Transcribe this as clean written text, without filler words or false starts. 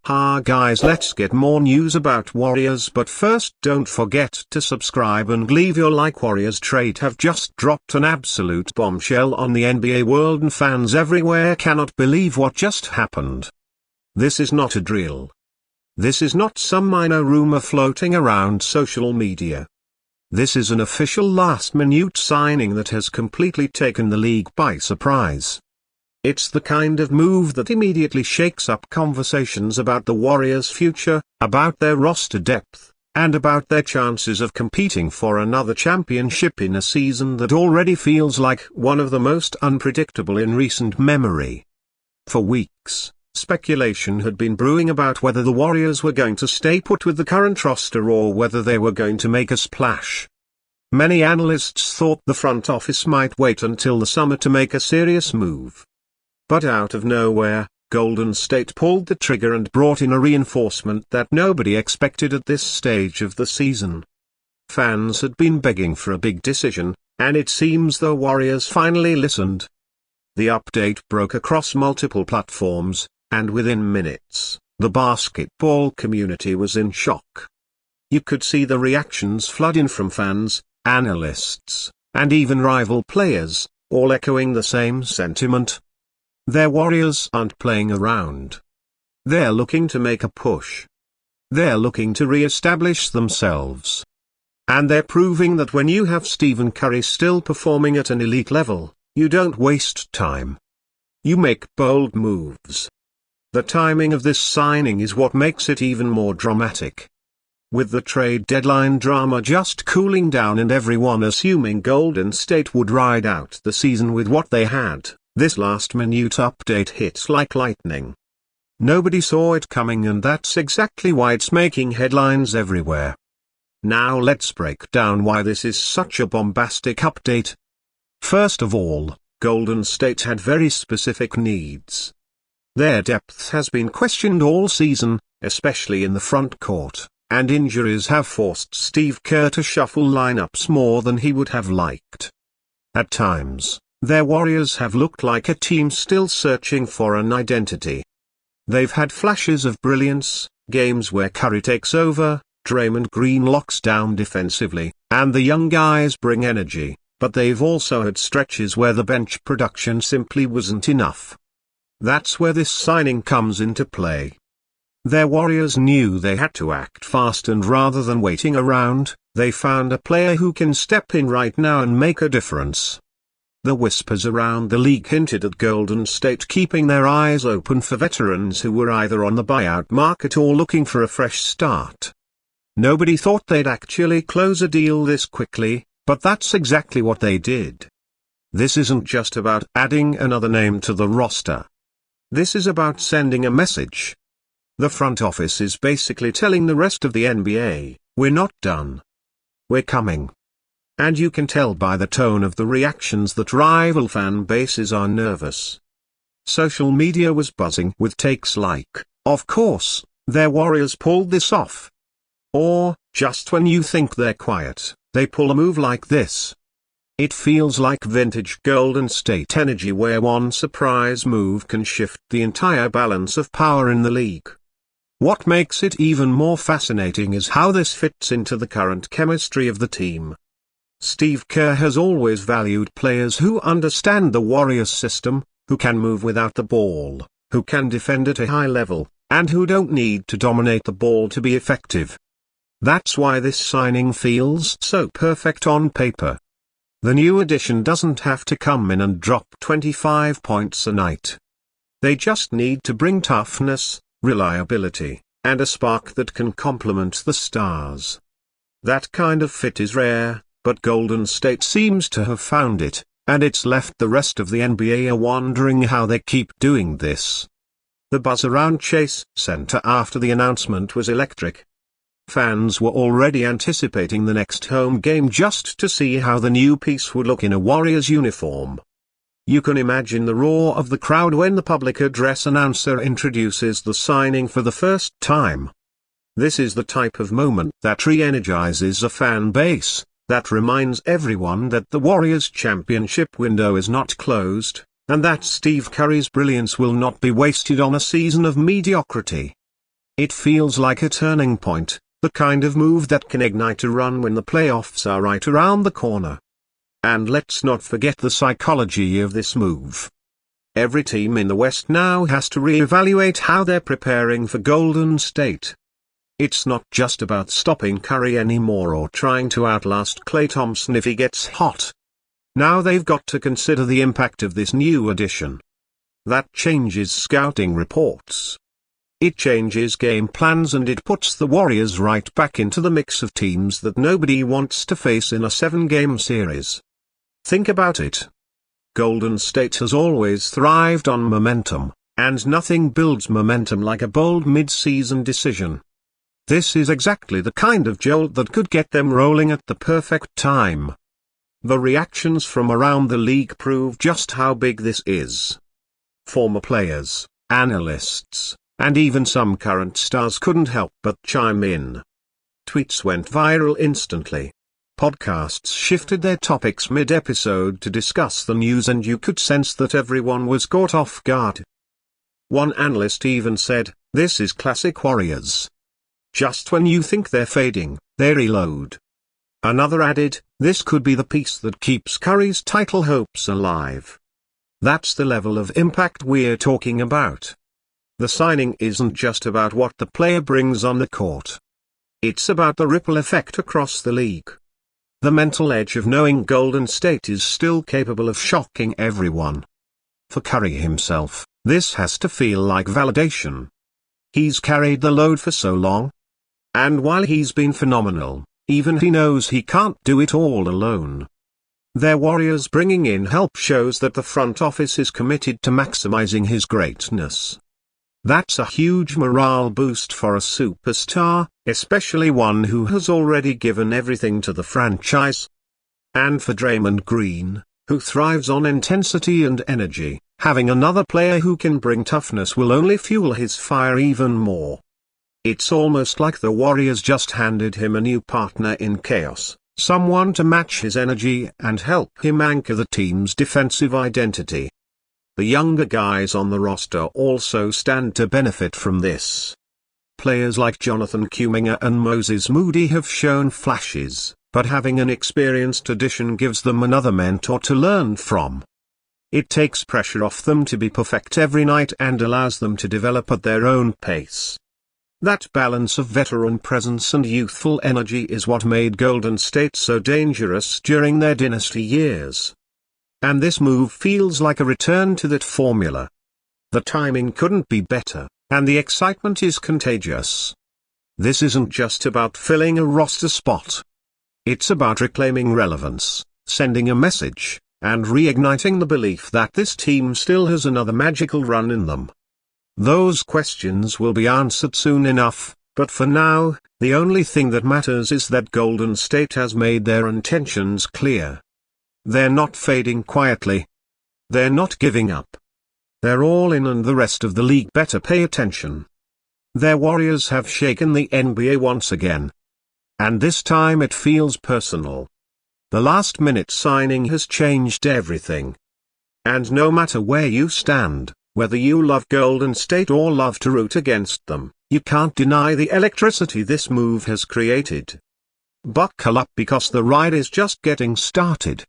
Ha guys, let's get more news about Warriors, but first don't forget to subscribe and leave your like. Warriorstrade have just dropped an absolute bombshell on the NBA world and fans everywhere cannot believe what just happened. This is not a drill. This is not some minor rumor floating around social media. This is an official last-minute signing that has completely taken the league by surprise. It's the kind of move that immediately shakes up conversations about the Warriors' future, about their roster depth, and about their chances of competing for another championship in a season that already feels like one of the most unpredictable in recent memory. For weeks, speculation had been brewing about whether the Warriors were going to stay put with the current roster or whether they were going to make a splash. Many analysts thought the front office might wait until the summer to make a serious move. But out of nowhere, Golden State pulled the trigger and brought in a reinforcement that nobody expected at this stage of the season. Fans had been begging for a big decision, and it seems the Warriors finally listened. The update broke across multiple platforms, and within minutes, the basketball community was in shock. You could see the reactions flood in from fans, analysts, and even rival players, all echoing the same sentiment. Their Warriors aren't playing around. They're looking to make a push. They're looking to re-establish themselves. And they're proving that when you have Stephen Curry still performing at an elite level, you don't waste time. You make bold moves. The timing of this signing is what makes it even more dramatic. With the trade deadline drama just cooling down and everyone assuming Golden State would ride out the season with what they had, this last-minute update hit like lightning. Nobody saw it coming, and that's exactly why it's making headlines everywhere. Now let's break down why this is such a bombastic update. First of all, Golden State had very specific needs. Their depth has been questioned all season, especially in the front court, and injuries have forced Steve Kerr to shuffle lineups more than he would have liked. At times, their Warriors have looked like a team still searching for an identity. They've had flashes of brilliance, games where Curry takes over, Draymond Green locks down defensively, and the young guys bring energy, but they've also had stretches where the bench production simply wasn't enough. That's where this signing comes into play. Their Warriors knew they had to act fast, and rather than waiting around, they found a player who can step in right now and make a difference. The whispers around the league hinted at Golden State keeping their eyes open for veterans who were either on the buyout market or looking for a fresh start. Nobody thought they'd actually close a deal this quickly, but that's exactly what they did. This isn't just about adding another name to the roster. This is about sending a message. The front office is basically telling the rest of the NBA, we're not done. We're coming. And you can tell by the tone of the reactions that rival fan bases are nervous. Social media was buzzing with takes like, of course, their Warriors pulled this off. Or, just when you think they're quiet, they pull a move like this. It feels like vintage Golden State energy, where one surprise move can shift the entire balance of power in the league. What makes it even more fascinating is how this fits into the current chemistry of the team. Steve Kerr has always valued players who understand the Warriors system, who can move without the ball, who can defend at a high level, and who don't need to dominate the ball to be effective. That's why this signing feels so perfect on paper. The new addition doesn't have to come in and drop 25 points a night. They just need to bring toughness, reliability, and a spark that can complement the stars. That kind of fit is rare, but Golden State seems to have found it, and it's left the rest of the NBA wondering how they keep doing this. The buzz around Chase Center after the announcement was electric. Fans were already anticipating the next home game just to see how the new piece would look in a Warriors uniform. You can imagine the roar of the crowd when the public address announcer introduces the signing for the first time. This is the type of moment that re-energizes a fan base, that reminds everyone that the Warriors' championship window is not closed, and that Steve Curry's brilliance will not be wasted on a season of mediocrity. It feels like a turning point, the kind of move that can ignite a run when the playoffs are right around the corner. And let's not forget the psychology of this move. Every team in the West now has to re-evaluate how they're preparing for Golden State. It's not just about stopping Curry anymore or trying to outlast Klay Thompson if he gets hot. Now they've got to consider the impact of this new addition. That changes scouting reports. It changes game plans and it puts the Warriors right back into the mix of teams that nobody wants to face in a 7-game series. Think about it. Golden State has always thrived on momentum, and nothing builds momentum like a bold mid-season decision. This is exactly the kind of jolt that could get them rolling at the perfect time. The reactions from around the league prove just how big this is. Former players, analysts, and even some current stars couldn't help but chime in. Tweets went viral instantly. Podcasts shifted their topics mid-episode to discuss the news, and you could sense that everyone was caught off guard. One analyst even said, "This is classic Warriors. Just when you think they're fading, they reload." Another added, "This could be the piece that keeps Curry's title hopes alive." That's the level of impact we're talking about. The signing isn't just about what the player brings on the court. It's about the ripple effect across the league. The mental edge of knowing Golden State is still capable of shocking everyone. For Curry himself, this has to feel like validation. He's carried the load for so long. And while he's been phenomenal, even he knows he can't do it all alone. Their Warriors bringing in help shows that the front office is committed to maximizing his greatness. That's a huge morale boost for a superstar, especially one who has already given everything to the franchise. And for Draymond Green, who thrives on intensity and energy, having another player who can bring toughness will only fuel his fire even more. It's almost like the Warriors just handed him a new partner in chaos, someone to match his energy and help him anchor the team's defensive identity. The younger guys on the roster also stand to benefit from this. Players like Jonathan Kuminga and Moses Moody have shown flashes, but having an experienced addition gives them another mentor to learn from. It takes pressure off them to be perfect every night and allows them to develop at their own pace. That balance of veteran presence and youthful energy is what made Golden State so dangerous during their dynasty years. And this move feels like a return to that formula. The timing couldn't be better, and the excitement is contagious. This isn't just about filling a roster spot. It's about reclaiming relevance, sending a message, and reigniting the belief that this team still has another magical run in them. Those questions will be answered soon enough, but for now, the only thing that matters is that Golden State has made their intentions clear. They're not fading quietly. They're not giving up. They're all in, and the rest of the league better pay attention. Their Warriors have shaken the NBA once again. And this time it feels personal. The last-minute signing has changed everything. And no matter where you stand, whether you love Golden State or love to root against them, you can't deny the electricity this move has created. Buckle up because the ride is just getting started.